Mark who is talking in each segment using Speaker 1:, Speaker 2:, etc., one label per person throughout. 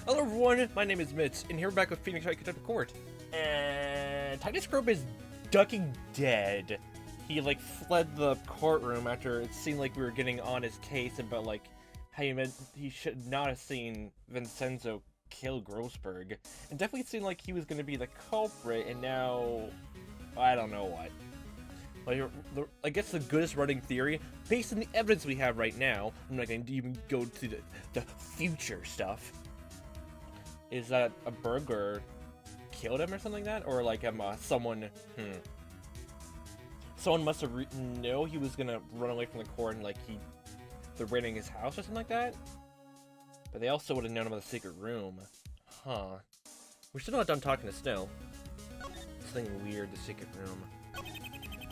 Speaker 1: Hello everyone, my name is Mitch, and here we're back with Phoenix Wright Contempt Court. And Titus Crope is ducking dead. He like fled the courtroom after it seemed like we were getting on his case about like how he should not have seen Vincenzo kill Grossberg. And definitely seemed like he was going to be the culprit, and now I don't know what. Like, I guess the goodest running theory, based on the evidence we have right now, I'm not going to even go to the future stuff, is that a burglar killed him or something like that? Or like someone must have know he was going to run away from the court and like they're raiding his house or something like that? But they also would have known about the secret room. Huh. We're still not done talking to Snow. Something weird, the secret room.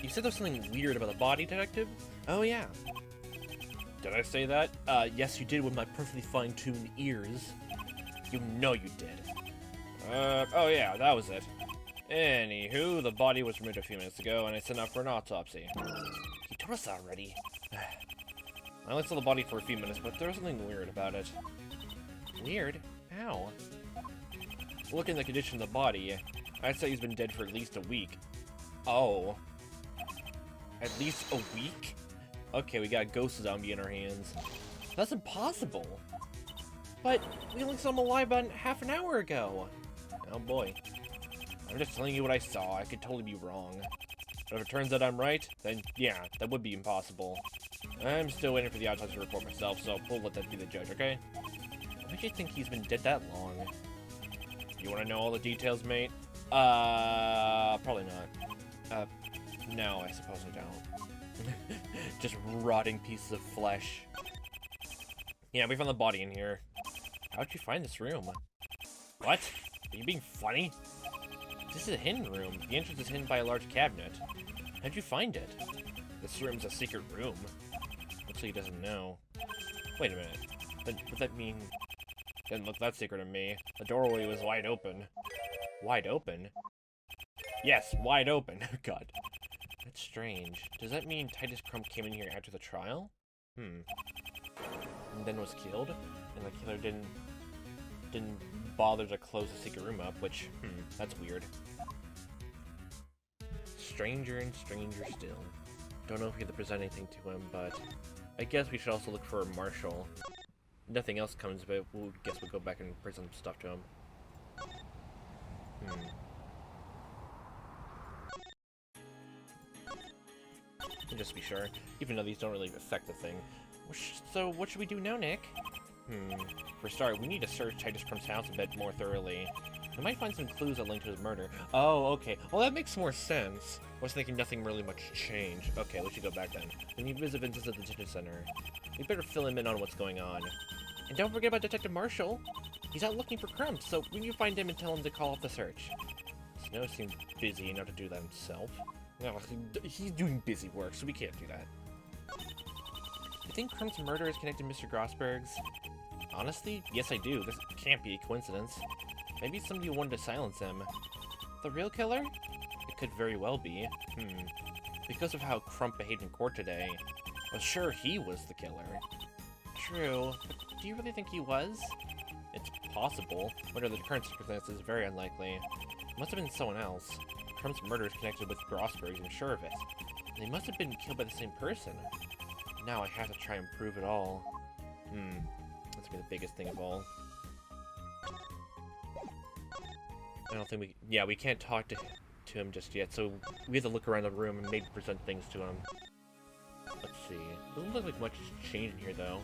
Speaker 1: You said there's something weird about the body, detective? Oh, yeah. Did I say that? Yes, you did with my perfectly fine-tuned ears. You know you did. Oh yeah, that was it. Anywho, the body was removed a few minutes ago, and it's enough for an autopsy. You told us already. I only saw the body for a few minutes, but there was something weird about it. Weird? How? Looking at the condition of the body, I'd say he's been dead for at least a week. Oh. At least a week? Okay, we got a ghost zombie in our hands. That's impossible! But we only saw him alive about half an hour ago! Oh boy. I'm just telling you what I saw, I could totally be wrong. But if it turns out I'm right, then yeah, that would be impossible. I'm still waiting for the autopsy report myself, so we'll let that be the judge, okay? What makes you think he's been dead that long? You wanna know all the details, mate? Probably not. No, I suppose I don't. Just rotting pieces of flesh. Yeah, we found the body in here. How'd you find this room? What? Are you being funny? This is a hidden room. The entrance is hidden by a large cabinet. How'd you find it? This room's a secret room. Looks like he doesn't know. Wait a minute. Then would that mean... Didn't look that secret to me. The doorway was wide open. Wide open? Yes, wide open. God. That's strange. Does that mean Titus Crump came in here after the trial? And then was killed? And the killer didn't bother to close the secret room up, which, that's weird. Stranger and stranger still. Don't know if we have to present anything to him, but I guess we should also look for Marshall. Nothing else comes, but we'll guess we'll go back and present some stuff to him. Just to be sure, even though these don't really affect the thing. So, what should we do now, Nick? For a start, we need to search Titus Crump's house a bit more thoroughly. We might find some clues that link to his murder. Oh, okay. Well, that makes more sense. I was thinking nothing really much changed. Okay, we should go back then. When you visit Vince's at the detention center, we better fill him in on what's going on. And don't forget about Detective Marshall. He's out looking for Crump, so when you find him and tell him to call off the search. Snow seems busy enough to do that himself. No, he's doing busy work, so we can't do that. You think Crump's murder is connected to Mr. Grossberg's? Honestly, yes I do. This can't be a coincidence. Maybe somebody wanted to silence him. The real killer? It could very well be. Because of how Crump behaved in court today, I was sure he was the killer. True, but do you really think he was? It's possible, but under the current circumstances, very unlikely. It must have been someone else. Crump's murder is connected with Grossberg's, I'm sure of it. And they must have been killed by the same person. Now I have to try and prove it all. That's gonna be the biggest thing of all. I don't think we can't talk to him just yet, so we have to look around the room and maybe present things to him. Let's see. Doesn't look like much has changed in here, though.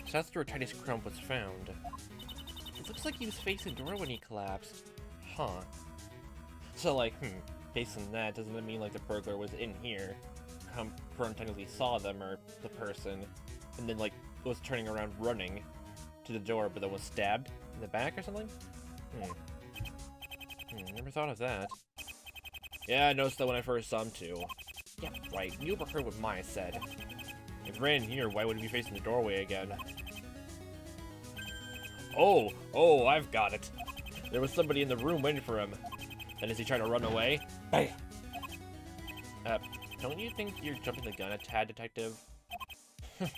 Speaker 1: So that's where Titus Crump was found. It looks like he was facing the door when he collapsed. Huh. So, like, based on that, doesn't it mean, like, the burglar was in here, technically saw them, or the person, and then, like, was turning around running to the door, but then was stabbed in the back or something? Never thought of that. Yeah, I noticed that when I first saw him, too. Yeah, right, you overheard what Maya said. If he ran in here, why would he be facing the doorway again? Oh, I've got it. There was somebody in the room waiting for him. And is he trying to run away? Bam! Don't you think you're jumping the gun a tad, detective? Well,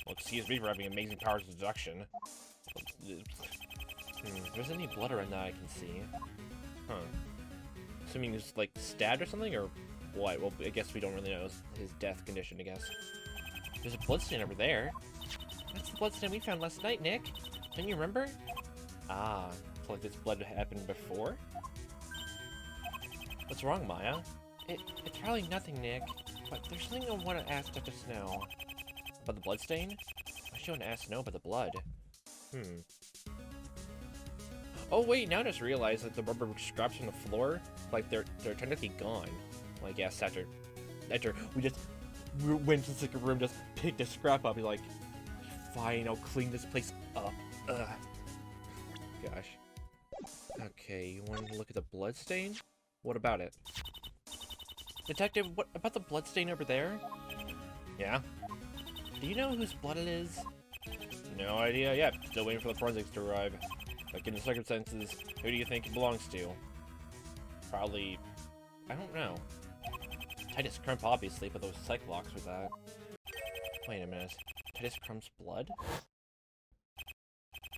Speaker 1: excuse me for having amazing powers of deduction. if there's any blood around that I can see. Huh. Assuming he was, like, stabbed or something, or what? Well, I guess we don't really know his death condition, I guess. There's a bloodstain over there. That's the bloodstain we found last night, Nick. Don't you remember? Ah, so like this blood happened before? What's wrong, Maya? It's probably nothing, Nick. But there's something I want to ask Dr. Snow. About the bloodstain? I should want to ask Snow about the blood. Oh wait, now I just realized that the rubber scraps on the floor, like they're technically gone. Well, I guess after we went to the secret room, just picked a scrap up, he's like, fine, I'll clean this place up. Ugh. Gosh. Okay, you wanted to look at the bloodstain? What about it? Detective, what about the bloodstain over there? Yeah? Do you know whose blood it is? No idea yet. Still waiting for the forensics to arrive. Like, in the circumstances, who do you think it belongs to? Probably... I don't know. Titus Crump, obviously, but those Cyclops with that. Wait a minute. Titus Crump's blood?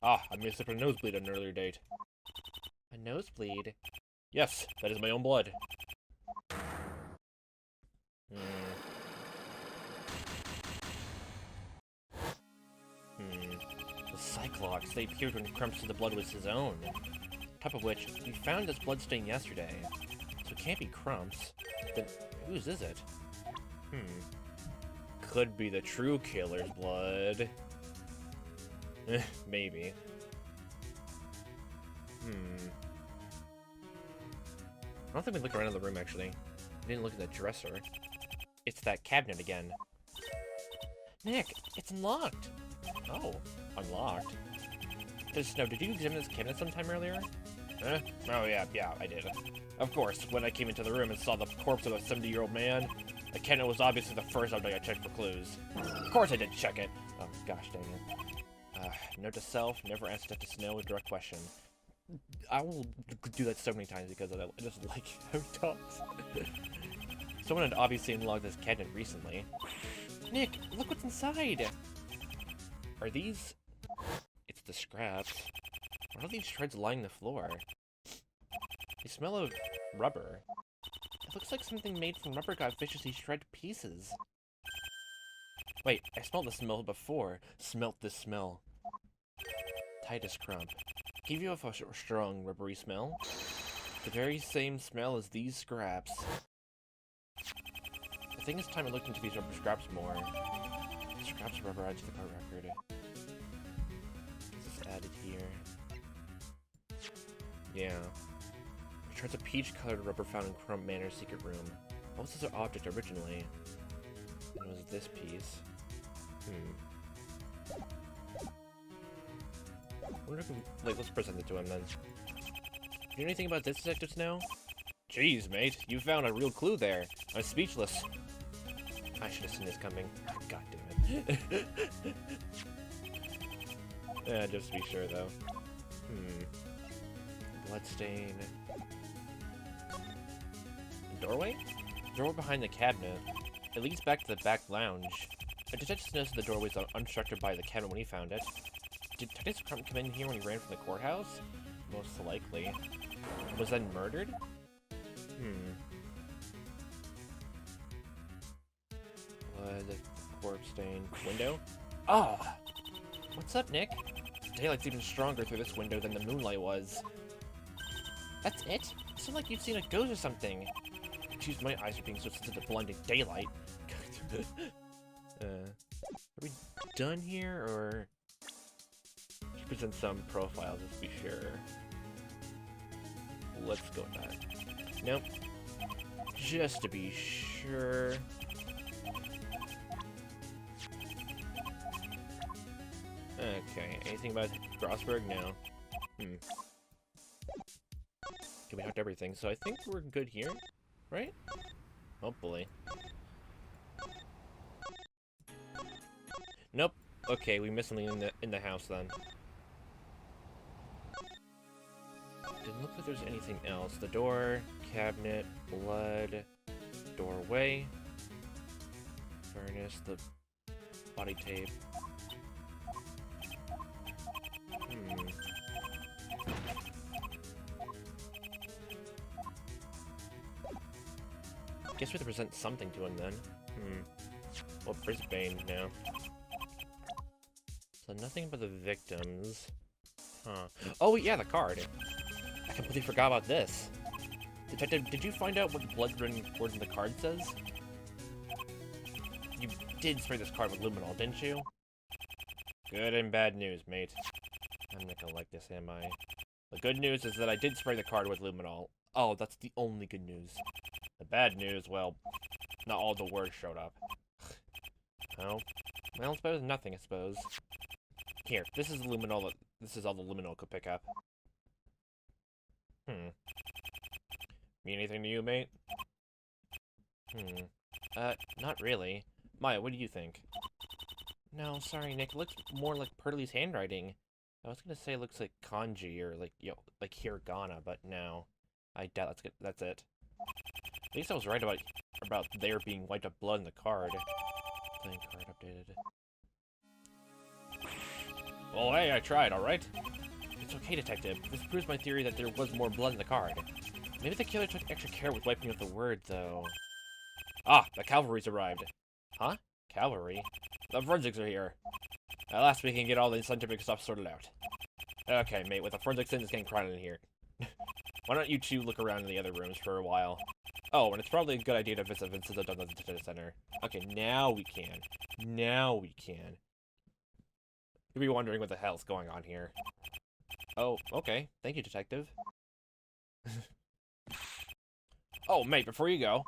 Speaker 1: Ah, I may have suffered a nosebleed at an earlier date. A nosebleed? Yes, that is my own blood. The Cyclops, they appeared when Crump said the blood was his own. Top of which, we found this bloodstain yesterday. So it can't be Crump's. Then whose is it? Could be the true killer's blood. Maybe. I don't think we looked around in the room, actually. We didn't look at the dresser. It's that cabinet again. Nick, it's unlocked! Oh, unlocked? Snow, did you examine this cabinet sometime earlier? Oh yeah, I did. Of course, when I came into the room and saw the corpse of a 70-year-old man, the cabinet was obviously the first object I checked for clues. Of course I did check it! Oh, gosh dang it. Note to self, never ask Dr. Snow a direct question. I will do that so many times because I just like how he talks. Someone had obviously unlocked this cabinet recently. Nick, look what's inside! Are these... It's the scraps. What are these shreds lying on the floor? They smell of rubber. It looks like something made from rubber got viciously shredded pieces. Wait, I smelled the smell before. Smelt this smell. Titus Crump. Give you a strong rubbery smell. The very same smell as these scraps. I think it's time I looked into these rubber scraps more. Scraps of rubber added to the court record. This is added here. Yeah. Shards of peach-colored rubber found in Crump Manor's secret room. What was this object originally? It was this piece. I wonder if we, like, let's present it to him then. You know anything about this, Detective Snow? Jeez, mate, you found a real clue there. I'm speechless. I should have seen this coming. God damn it. Yeah, just to be sure, though. Bloodstain. Doorway? Doorway behind the cabinet. It leads back to the back lounge. A detective noticed the doorway was unstructured by the cabinet when he found it. Did Titus Crump come in here when he ran from the courthouse? Most likely. Was then murdered? Blood, corpse stain, window? Ah! Oh! What's up, Nick? Daylight's even stronger through this window than the moonlight was. That's it? It sounds like you've seen a ghost or something. Jeez, my eyes are being so sensitive to blinding daylight. Are we done here, or... Should present some profiles, let's be sure. Let's go with that. Nope. Just to be sure. Okay, anything about Grossberg? No. Okay, we talked everything, so I think we're good here, right? Hopefully. Nope. Okay, we missed something in the house then. Didn't look like there's anything else. The door, cabinet, blood, doorway, furnace, the body tape. Guess we have to present something to him then. Well, Brisbane now. So nothing but the victims. Huh. Oh, yeah, the card. I completely forgot about this. Detective, did you find out what the blood-ridden words in the card says? You did spray this card with luminol, didn't you? Good and bad news, mate. I'm not gonna like this, am I? The good news is that I did spray the card with luminol. Oh, that's the only good news. The bad news, well, not all the words showed up. Oh, well, it's better than nothing, I suppose. Here, this is luminol. This is all the luminol could pick up. Mean anything to you, mate? Not really. Maya, what do you think? No, sorry, Nick. It looks more like Purley's handwriting. I was gonna say it looks like kanji or like, like hiragana, but no. I doubt that's it. At least I was right about there being wiped up blood in the card. Playing card updated. Well, hey, I tried, alright? It's okay, Detective. This proves my theory that there was more blood in the card. Maybe the killer took extra care with wiping out the word, though. Ah, the cavalry's arrived. Huh? Cavalry? The forensics are here. At last we can get all the scientific stuff sorted out. Okay, mate, with the forensics in, it's getting crowded in here. Why don't you two look around in the other rooms for a while? Oh, and it's probably a good idea to visit Vincent's Detention Center. Okay, now we can. Now we can. You'll be wondering what the hell's going on here. Oh, okay. Thank you, Detective. Oh, mate, before you go.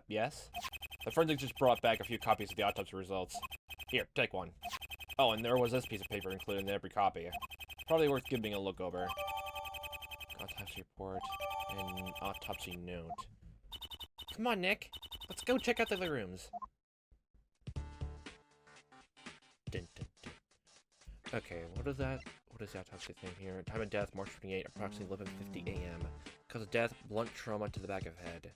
Speaker 1: Yes? The forensics just brought back a few copies of the autopsy results. Here, take one. Oh, and there was this piece of paper included in every copy. Probably worth giving a look over. Autopsy report and autopsy note. Come on, Nick. Let's go check out the other rooms. Dun, dun, dun. Okay, what is that? What is the autopsy thing here? Time of death, March 28, approximately 11:50 a.m. Cause of death, blunt trauma to the back of head.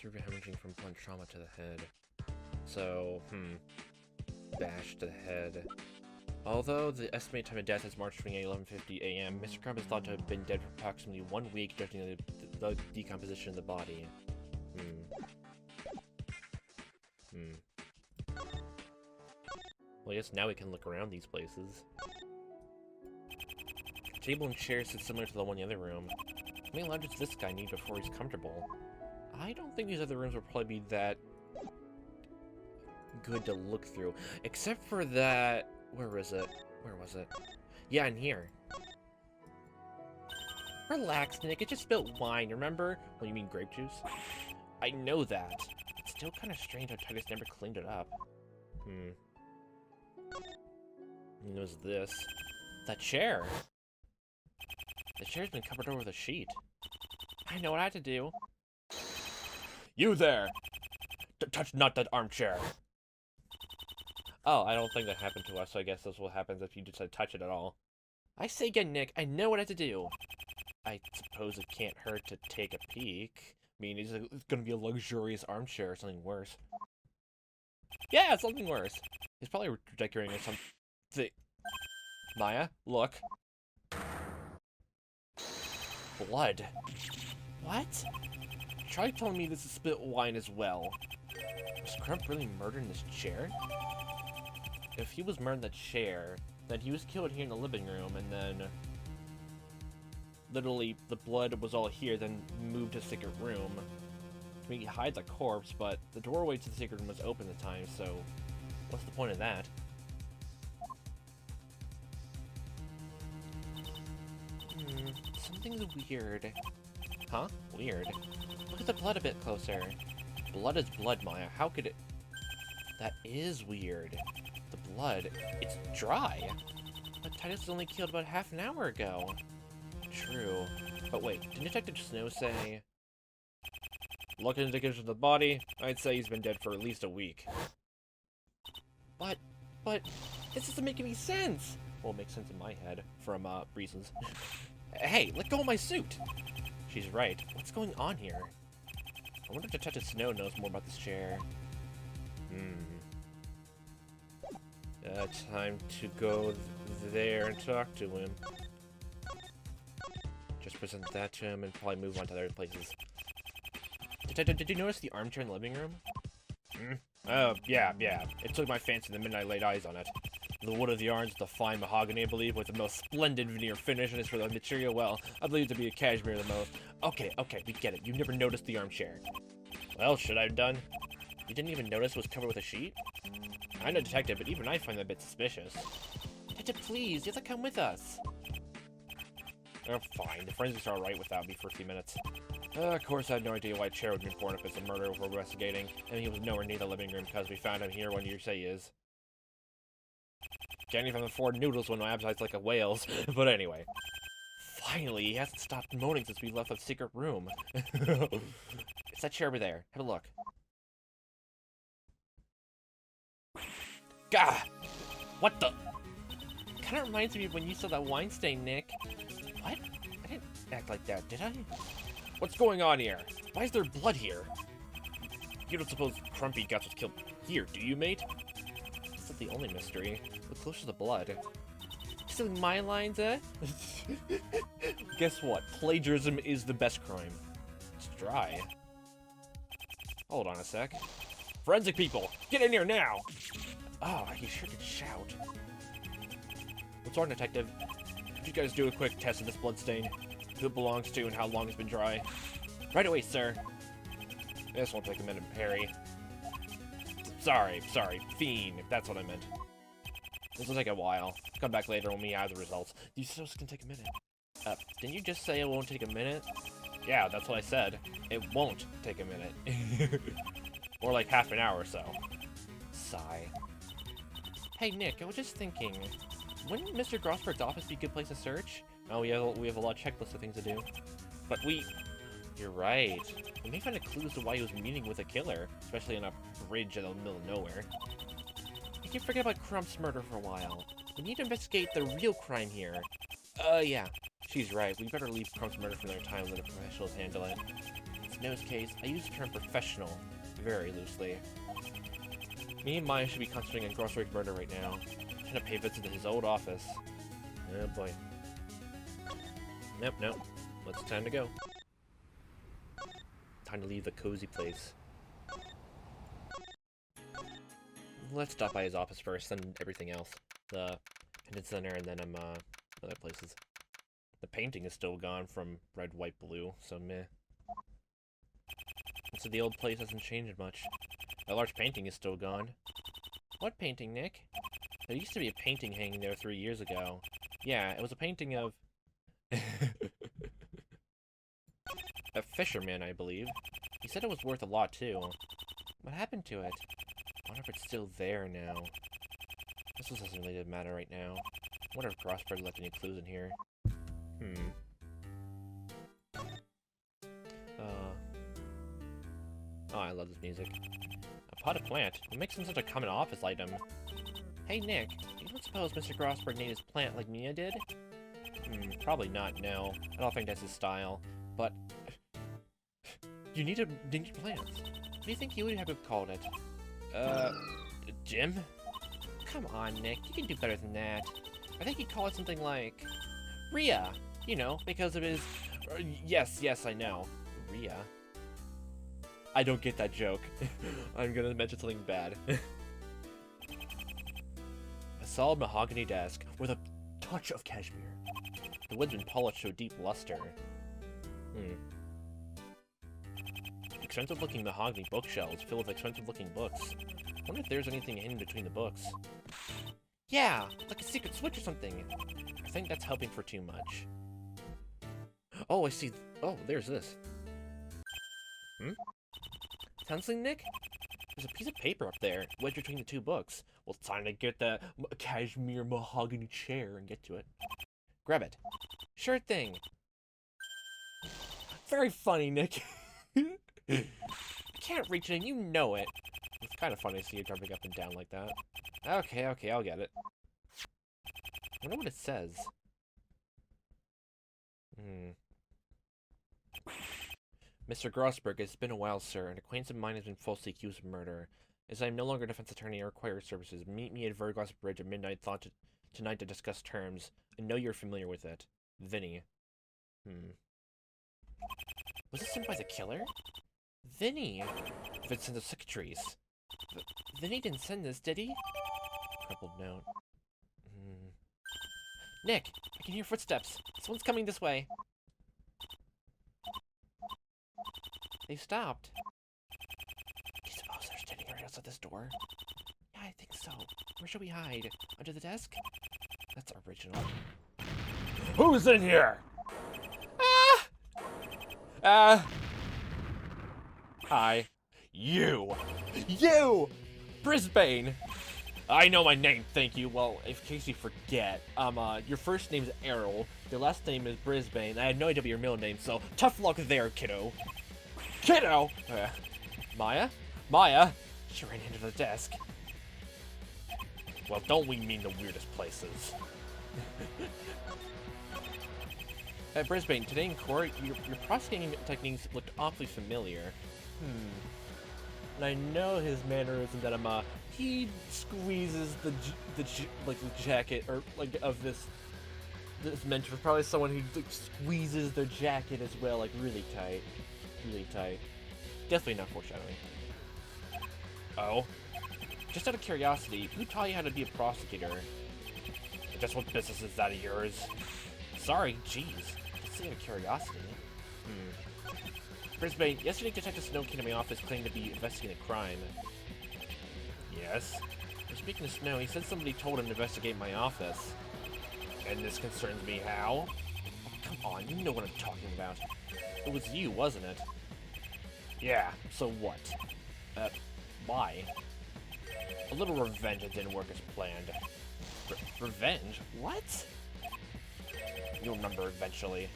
Speaker 1: Severe hemorrhaging from blunt trauma to the head. So, bash to the head. Although the estimated time of death is March 28, 11:50 a.m., Mr. Crump is thought to have been dead for approximately 1 week, judging the decomposition of the body. Well, I guess now we can look around these places. The table and chairs is similar to the one in the other room. How many lounges does this guy need before he's comfortable? I don't think these other rooms will probably be that good to look through. Except for that... Where was it? Where was it? Yeah, in here. Relax, Nick. It just spilled wine, remember? Well, you mean grape juice? I know that. It's still kind of strange how Titus never cleaned it up. And there's this. That chair! The chair's been covered over with a sheet. I know what I had to do. You there! Touch not that armchair! Oh, I don't think that happened to us, so I guess that's what happens if you just touch it at all. I say again, Nick, I know what I have to do. I suppose it can't hurt to take a peek. I mean, it's gonna be a luxurious armchair or something worse. Yeah, something worse. It's probably decorating or something. Maya, look. Blood. What? Try telling me this is spit wine as well. Was Crump really murdered in this chair? If he was murdered in the chair, then he was killed here in the living room, and then literally the blood was all here, then moved to the secret room. I mean, he hides a corpse, but the doorway to the secret room was open at the time, so what's the point of that? Something's weird. Huh? Weird. Look at the blood a bit closer. Blood is blood, Maya. How could it... That is weird. The blood, it's dry. But Titus was only killed about half an hour ago. True. But wait, did Detective Snow say... Looking at the condition of the body, I'd say he's been dead for at least a week. But, this doesn't make any sense! Well, it makes sense in my head, from, reasons. Hey, let go of my suit! She's right. What's going on here? I wonder if Detective Snow knows more about this chair. Time to go there and talk to him. Just present that to him and probably move on to other places. Did you notice the armchair in the living room? Yeah. It took my fancy the minute I laid eyes on it. The wood of the arms with the fine mahogany, I believe, with the most splendid veneer finish, and as for the material, well, I believe it to be a cashmere the most. Okay, we get it. You never noticed the armchair. Well, should I have done? You didn't even notice it was covered with a sheet? I'm no detective, but even I find that a bit suspicious. Detective, please, you have to come with us. Oh, fine. The forensics are alright without me for a few minutes. Of course, I had no idea why a chair would be important if it's a murder we're investigating, and he was nowhere near the living room because we found him here when you say he is. Can't even afford noodles when my appetite's like a whale's. But anyway. Finally, he hasn't stopped moaning since we left the secret room. It's that chair over there. Have a look. Gah! What the? Kinda reminds me of when you saw that wine stain, Nick. What? I didn't act like that, did I? What's going on here? Why is there blood here? You don't suppose Crumpy Guts was killed here, do you, mate? This is the only mystery. Look closer to the blood. Stealing my lines, eh? Guess what? Plagiarism is the best crime. It's dry. Hold on a sec. Forensic people, get in here now! Ah, oh, he sure did shout. What's wrong, detective? Could you guys do a quick test of this bloodstain? Who it belongs to and how long it's been dry? Right away, sir. This won't take a minute, Perry. Sorry, Fiend, if that's what I meant. This will take a while. Come back later when we have the results. These tests can take a minute. Didn't you just say it won't take a minute? Yeah, that's what I said. It won't take a minute. Or like half an hour or so. Sigh. Hey, Nick, I was just thinking, wouldn't Mr. Grossberg's office be a good place to search? Oh, we have a lot of checklists of things to do. But you're right. We may find a clue as to why he was meeting with a killer, especially on a bridge in the middle of nowhere. We can forget about Crump's murder for a while. We need to investigate the real crime here. Yeah. She's right. We better leave Crump's murder for another time and let the professionals handle it. In Snow's case, I use the term professional very loosely. Me and Maya should be concentrating on Grossberg's murder right now. Trying to pay visits to his old office. Oh boy. Nope. It's time to go. Time to leave the cozy place. Let's stop by his office first, then everything else. The Convention Center, and then other places. The painting is still gone from red, white, blue, so meh. So the old place hasn't changed much. That large painting is still gone. What painting, Nick? There used to be a painting hanging there 3 years ago. Yeah, it was a painting of... a fisherman, I believe. He said it was worth a lot, too. What happened to it? I wonder if it's still there now. This doesn't really matter right now. I wonder if Grossberg left any clues in here. Oh, I love this music. A potted plant? What makes him such a common office item? Hey, Nick, you don't suppose Mr. Grossberg named his plant like Mia did? Probably not, no. I don't think that's his style. But... you need plants. What do you think he would have called it? Jim? Come on, Nick, you can do better than that. I think he'd call it something like... Rhea! You know, because of his... yes, I know. Rhea. I don't get that joke. I'm gonna mention something bad. A solid mahogany desk with a touch of cashmere. The wood's been polished to a deep luster. Expensive-looking mahogany bookshelves filled with expensive-looking books. I wonder if there's anything hidden between the books. Yeah, like a secret switch or something. I think that's helping for too much. Oh, I see. Oh, there's this. Something, Nick? There's a piece of paper up there, wedged between the two books. Well, it's time to get the cashmere mahogany chair and get to it. Grab it. Sure thing. Very funny, Nick. I can't reach it and you know it. It's kind of funny to see you jumping up and down like that. Okay, I'll get it. I wonder what it says. Mr. Grossberg, it's been a while, sir. An acquaintance of mine has been falsely accused of murder. As I am no longer a defense attorney or require services, meet me at Verglass Bridge at midnight tonight to discuss terms. I know you're familiar with it. Vinny. Was this sent by the killer? Vinny! Vincent of Cicatrice. Vinny didn't send this, did he? Crumpled note. Nick! I can hear footsteps. Someone's coming this way. They stopped. Do you suppose they're standing right outside this door? Yeah, I think so. Where should we hide? Under the desk? That's original. Who's in here? Hi. You! Brisbane! I know my name, thank you. Well, in case you forget, your first name is Errol, your last name is Brisbane, I had no idea what your middle name, so tough luck there, kiddo. Kiddo! Maya? Maya? She ran into the desk. Well, don't we mean the weirdest places? At Brisbane, today in court, your prosecuting techniques looked awfully familiar. And I know his mannerism that he squeezes the jacket, or like of this mentor, probably someone who like, squeezes their jacket as well, like really tight. Definitely not foreshadowing. Oh? Just out of curiosity, who taught you how to be a prosecutor? Just what business is that of yours? Sorry, jeez. Just out of curiosity. Brisbane, yesterday Detective Snow came to my office claiming to be investigating a crime. Yes? Speaking of Snow, he said somebody told him to investigate my office. And this concerns me how? Oh, come on, you know what I'm talking about. It was you, wasn't it? Yeah, so what? Why? A little revenge that didn't work as planned. Revenge? What? You'll remember eventually.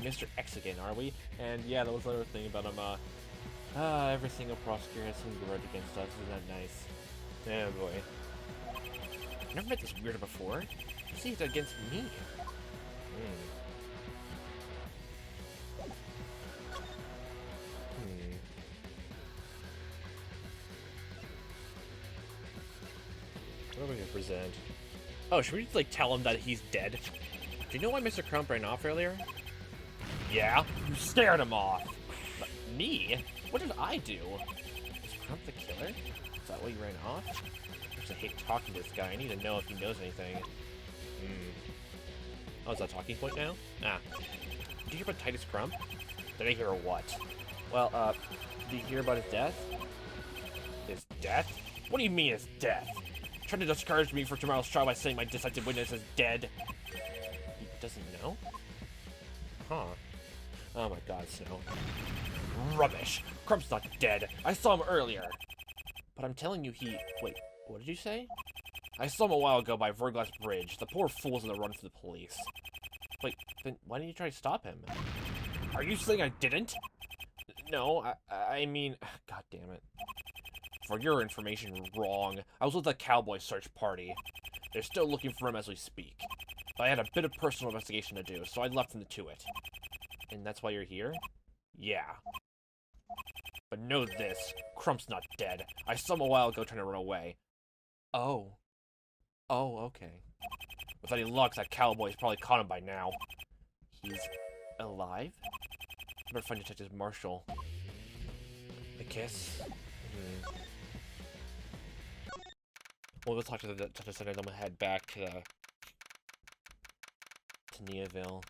Speaker 1: Mr. X again, are we? And yeah, that was the other thing about him, every single prosecutor has some grudge against us, isn't that nice? Yeah, boy. Never met this weirdo before. You see, it's against me. What are we gonna present? Oh, should we just, like, tell him that he's dead? Do you know why Mr. Crump ran off earlier? Yeah, you scared him off. But me? What did I do? Is Crump the killer? Is that why you ran off? I just hate talking to this guy. I need to know if he knows anything. Oh, is that a talking point now? Ah. Did you hear about Titus Crump? Did I hear what? Well, did you hear about his death? His death? What do you mean his death? Trying to discourage me for tomorrow's trial by saying my decided witness is dead. He doesn't know? Huh. Oh my god, Snow. Rubbish! Crump's not dead. I saw him earlier. But I'm telling you Wait, what did you say? I saw him a while ago by Verglass Bridge. The poor fool's on the run from the police. Wait, then why didn't you try to stop him? Are you saying I didn't? No, I mean... God damn it. For your information, wrong. I was with the cowboy search party. They're still looking for him as we speak. But I had a bit of personal investigation to do, so I left them to it. And that's why you're here? Yeah. But know this, Crump's not dead. I saw him a while ago trying to run away. Oh. Oh, okay. With any luck, that cowboy's probably caught him by now. He's alive? I better find Detective Marshall. A kiss? Well, we'll talk to the Detective Center, then we'll head back to Neaville.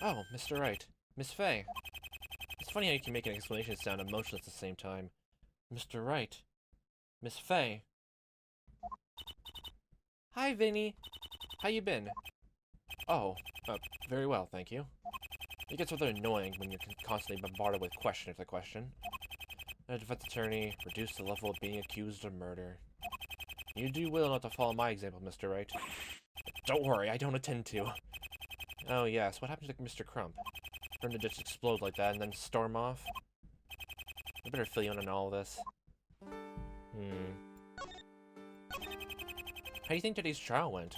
Speaker 1: Oh, Mr. Wright. Miss Fay. It's funny how you can make an explanation sound emotionless at the same time. Mr. Wright. Miss Fay. Hi, Vinny. How you been? Oh, very well, thank you. It gets rather annoying when you're constantly bombarded with question after question. A defense attorney, reduce the level of being accused of murder. You do well not to follow my example, Mr. Wright. Don't worry, I don't intend to. Oh yes, what happened to Mr. Crump? For him to just explode like that and then storm off? I better fill you in on all of this. How do you think today's trial went?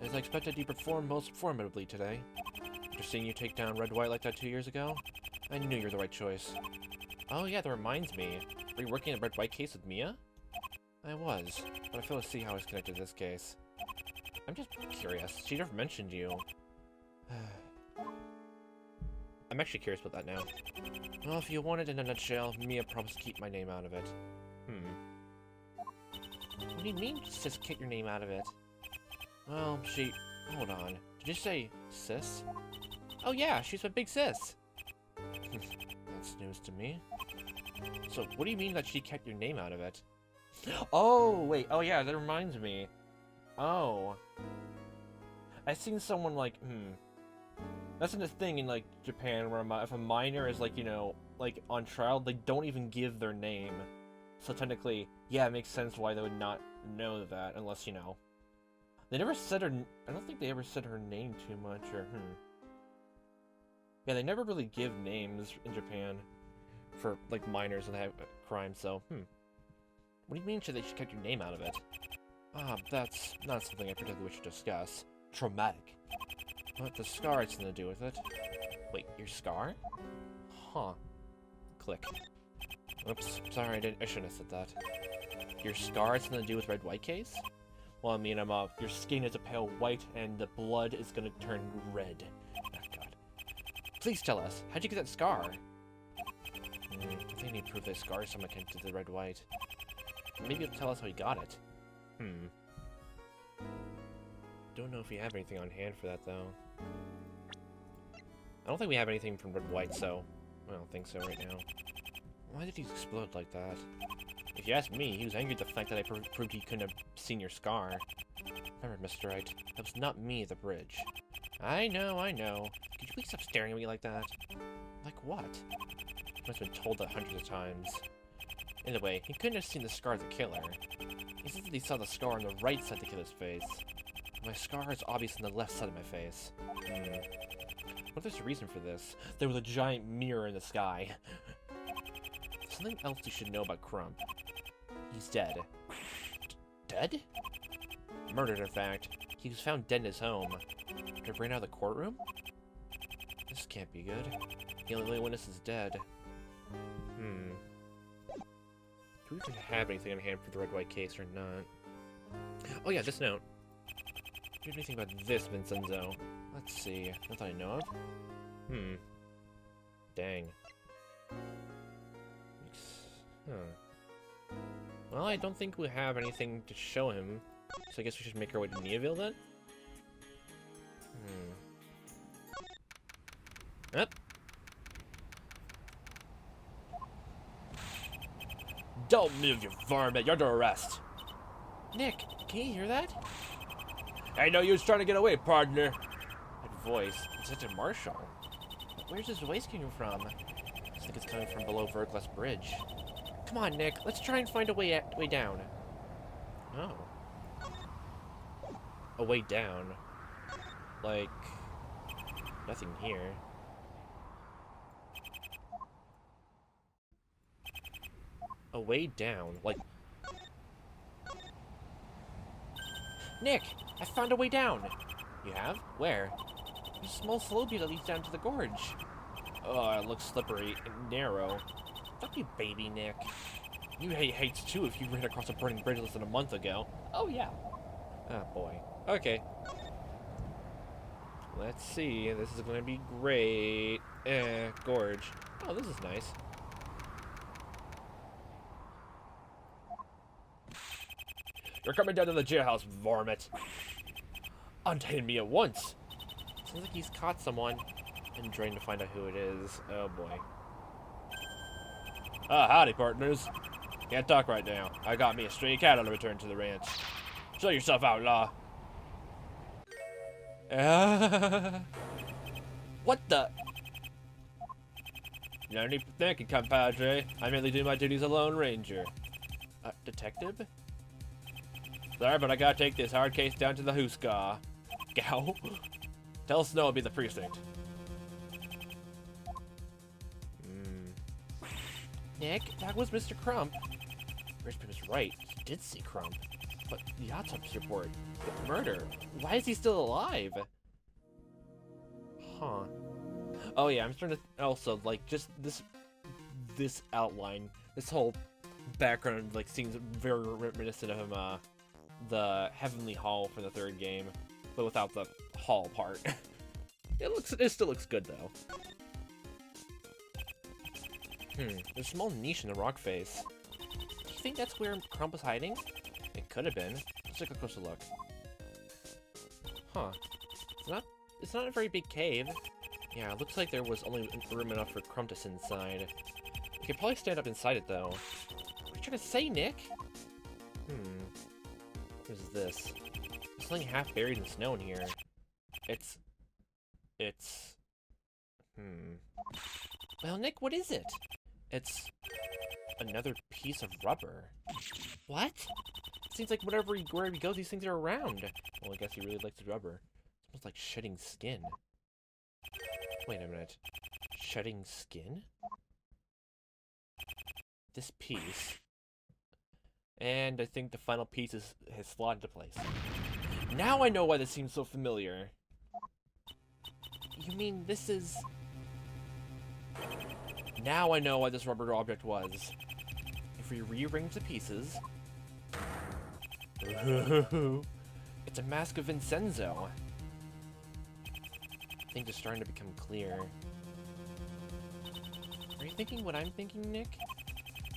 Speaker 1: As I expected, you performed most formidably today. After seeing you take down Red White like that 2 years ago, I knew you were the right choice. Oh yeah, that reminds me. Were you working on the Red White case with Mia? I was, but I failed to see how I was connected to this case. I'm just curious. She never mentioned you. I'm actually curious about that now. Well, if you want it in a nutshell, Mia promised to keep my name out of it. What do you mean, sis, keep your name out of it? Well, hold on. Did you say sis? Oh yeah, she's my big sis. That's news to me. So, what do you mean that she kept your name out of it? Oh, wait. Oh yeah, that reminds me. Oh. I've seen someone like, That's a thing in, like, Japan where if a minor is, like, you know, like, on trial, they don't even give their name. So technically, yeah, it makes sense why they would not know that, unless, you know. They never said her, I don't think they ever said her name too much, or, Yeah, they never really give names in Japan for, like, minors that have crimes, so, What do you mean she kept your name out of it? That's not something I particularly wish to discuss. Traumatic. What the scar has something to do with it? Wait, your scar? Huh. Click. Oops, sorry, I shouldn't have said that. Your scar has something to do with Red White case? Well, I mean, your skin is a pale white, and the blood is gonna turn red. Oh, God. Please tell us, how'd you get that scar? I think I need proof that scar is somewhat connected to the Red White. Maybe it'll tell us how he got it. Don't know if we have anything on hand for that, though. I don't think we have anything from Red White, so I don't think so right now. Why did he explode like that? If you ask me, he was angry at the fact that I proved he couldn't have seen your scar. Remember, Mr. Wright, that was not me at the bridge. I know. Could you please stop staring at me like that? Like what? I must have been told that hundreds of times. Anyway, he couldn't have seen the scar of the killer. He said that he saw the scar on the right side of the killer's face. My scar is obvious on the left side of my face. What if there's a reason for this? There was a giant mirror in the sky. Something else you should know about Crump. He's dead. Dead? Murdered, in fact. He was found dead in his home. Did he ran out of the courtroom? This can't be good. The only witness is dead. Do we even have anything on hand for the Red White case or not? Oh yeah, this note. Do you have anything about this, Vincenzo? Let's see. Not that I know of. Dang. Well, I don't think we have anything to show him, so I guess we should make our way to Neaville then? Yep. Don't move, you varmint! You're under arrest! Nick, can you hear that? I know you was trying to get away, partner! That voice, it's such a marshal. Where's this voice coming from? I think it's coming from below Verglas Bridge. Come on, Nick, let's try and find a way down. Oh. A way down. Like, nothing here. A way down, like... Nick, I found a way down! You have? Where? There's a small slope that leads down to the gorge. Oh, it looks slippery and narrow. Don't be baby, Nick. You hate too if you ran across a burning bridge less than a month ago. Oh, yeah. Oh, boy. Okay. Let's see. This is gonna be great. Gorge. Oh, this is nice. You're coming down to the jailhouse, varmint. Untie me at once. Sounds like he's caught someone. I'm trying to find out who it is. Oh, boy. Howdy, partners. Can't talk right now. I got me a stray cat on a return to the ranch. Show yourself, outlaw. What the? No need for thanking, compadre. I merely do my duties as a lone ranger. Detective? Sorry, but I gotta take this hard case down to the Hooska. Gow? Tell Snow I'll be the precinct. Nick, that was Mr. Crump. Richmond was right. He did see Crump. But the autopsy report, the murder, why is he still alive? Huh. Oh yeah, I'm starting to also, like, just this outline, this whole background, like, seems very reminiscent of him, the Heavenly Hall for the third game, but without the hall part. It still looks good though. There's a small niche in the rock face. Do you think that's where Crump was hiding? It could have been. Let's take a closer look. Huh. It's not a very big cave. Yeah, it looks like there was only room enough for Crump to sit inside. You could probably stand up inside it though. What are you trying to say, Nick? What is this? There's something half buried in snow in here. It's... Well, Nick, what is it? It's... another piece of rubber. What? It seems like wherever he goes, these things are around. Well, I guess he really likes the rubber. It smells like shedding skin. Wait a minute. Shedding skin? This piece. And I think the final piece has slotted into place. Now I know why this seems so familiar. You mean this is... Now I know why this rubber object was. If we rearrange the pieces... It's a mask of Vincenzo. Things are starting to become clear. Are you thinking what I'm thinking, Nick?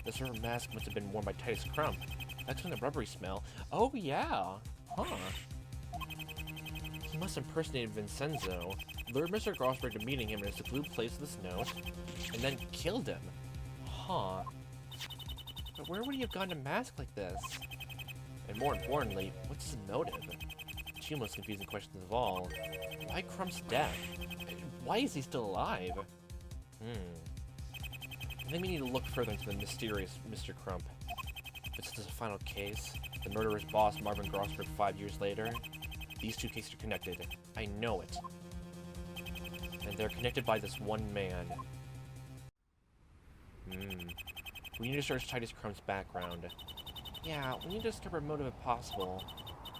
Speaker 1: This rubber mask must have been worn by Titus Crump. That's from the rubbery smell. Oh yeah! Huh. He must have impersonated Vincenzo, lured Mr. Grossberg to meeting him in a secluded place with this note, and then killed him. Huh. But where would he have gotten a mask like this? And more importantly, what's his motive? Two most confusing questions of all. Why Crump's death? Why is he still alive? I think we need to look further into the mysterious Mr. Crump. This is a final case. The murderer's boss, Marvin Grossberg, 5 years later. These two cases are connected. I know it. And they're connected by this one man. We need to search Titus Crump's background. Yeah, we need to discover a motive if possible.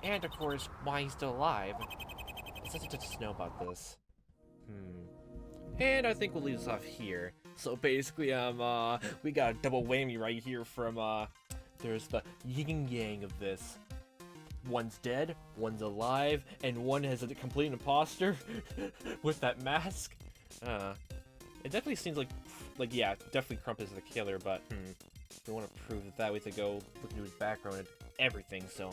Speaker 1: And, of course, why he's still alive. It's nothing to know about this. And I think we'll leave this off here. So basically, we got a double whammy right here from, there's the yin and yang of this. One's dead, one's alive, and one has a complete imposter with that mask. It definitely seems like yeah, definitely Crump is the killer, but, if we want to prove that, we have to go look into his background and everything, so,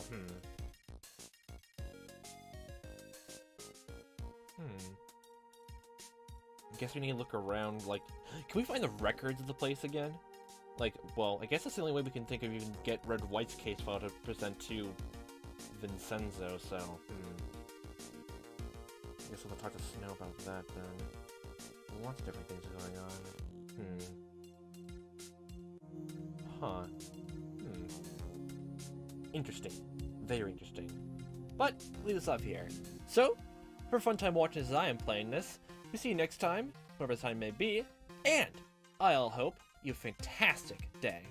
Speaker 1: I guess we need to look around, like, can we find the records of the place again? Like, well, I guess that's the only way we can think of even get Red White's case file to present to Vincenzo, so, I guess we'll talk to Snow about that then. Lots of different things going on. Interesting. Very interesting. But, leave this off here. So, for a fun time watching as I am playing this, we'll see you next time, whatever the time may be, and I'll hope you have a fantastic day.